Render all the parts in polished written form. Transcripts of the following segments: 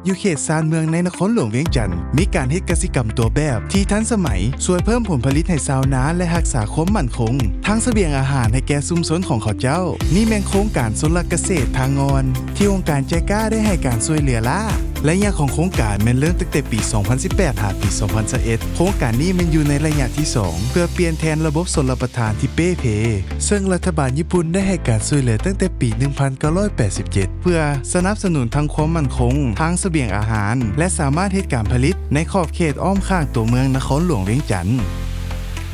อยู่เขตซานเมืองในนครหลวงเวียงจันทน์มีการเฮ็ดกสิกรรมตัวแบบที่ทันสมัยช่วยเพิ่มผลผลิตให้ชาวนาและรักษาความมั่นคงทั้งเสบียงอาหารให้แก่ชุมชนของเขาเจ้านี่แม่นโครงการชนรเกษตรทางงอนที่องค์การใจกล้าได้ให้การช่วยเหลือล่าและยะของโครงการแม่นเริ่มตั้งแต่ปี 2018 หาปี 2021 โครงการนี้มันอยู่ในระยะที่ 2 เพื่อเปลี่ยนแทนระบบชลประทานที่เป้เพซึ่งรัฐบาลญี่ปุ่นได้ให้การช่วยเหลือตั้งแต่ปี 1987 เพื่อสนับสนุนทั้งความมั่นคงทางเสบียงอาหารและสามารถเฮ็ดการผลิตในขอบเขตอ้อมข้างตัวเมืองนครหลวงเวียงจันทน์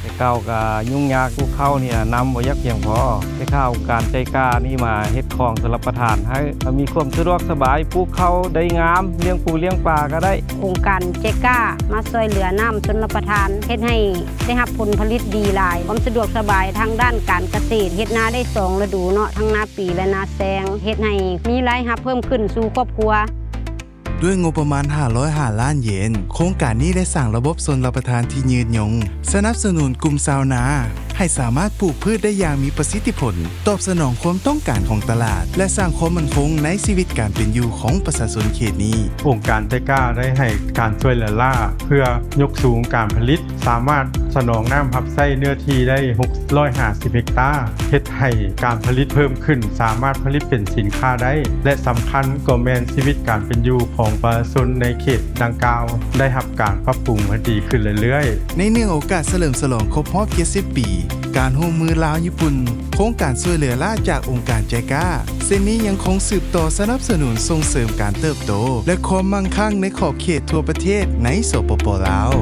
แต่เก่าก็ยุ่งยากพวกเขาเนี่ยนำบ่ยักเพียงพอแต่ข้าวการใจกล้านี่มาเฮ็ดของสำหรับประทานให้มีความสะดวกสบายปลูกเขาได้งามเลี้ยงปูเลี้ยงปลาก็ได้โครงการเจก้ามาช่วยเหลือน้ำชนรับประทานเฮ็ดให้ได้รับผลผลิตดีหลายความสะดวกสบายทางด้านการเกษตรเฮ็ดนาได้2ฤดูเนาะทั้งนาปีและนาแซงเฮ็ดให้มีรายรับเพิ่มขึ้นสู่ครอบครัวด้วยงบประมาณ505 ล้านเยนโครงการนี้ได้สร้างระบบชลประทานที่ยืนยงสนับสนุนกลุ่มชาวนาให้สามารถปลูกพืชได้อย่างมีประสิทธิผลตอบสนองความต้องการของตลาดและสร้างความมั่นคงในชีวิตการเป็นอยู่ของประชาชนเขตนี้องค์การใจกล้าได้ให้การช่วยเหลือล่าเพื่อยกสูงการผลิตสามารถสนองน้ำรับใช้เนื้อที่ได้650เฮกตาร์เฮ็ดให้การผลิตเพิ่มขึ้นสามารถผลิตเป็นสินค้าได้และสำคัญก็แม่นชีวิตการเป็นอยู่ของประชาชนในเขตดังกล่าวได้รับการปรับปรุงให้ดีขึ้นเรื่อยๆในเนื่องโอกาสเฉลิมฉลองครบรอบ70 ปีการร่วมมือลาวญี่ปุ่นโครงการช่วยเหลือล่าจากองค์การใจกล้าเส้นนี้ยังคงสืบต่อสนับสนุนส่งเสริมการเติบโตและความมั่งคั่งในขอบเขตทั่วประเทศในสปป.ลาว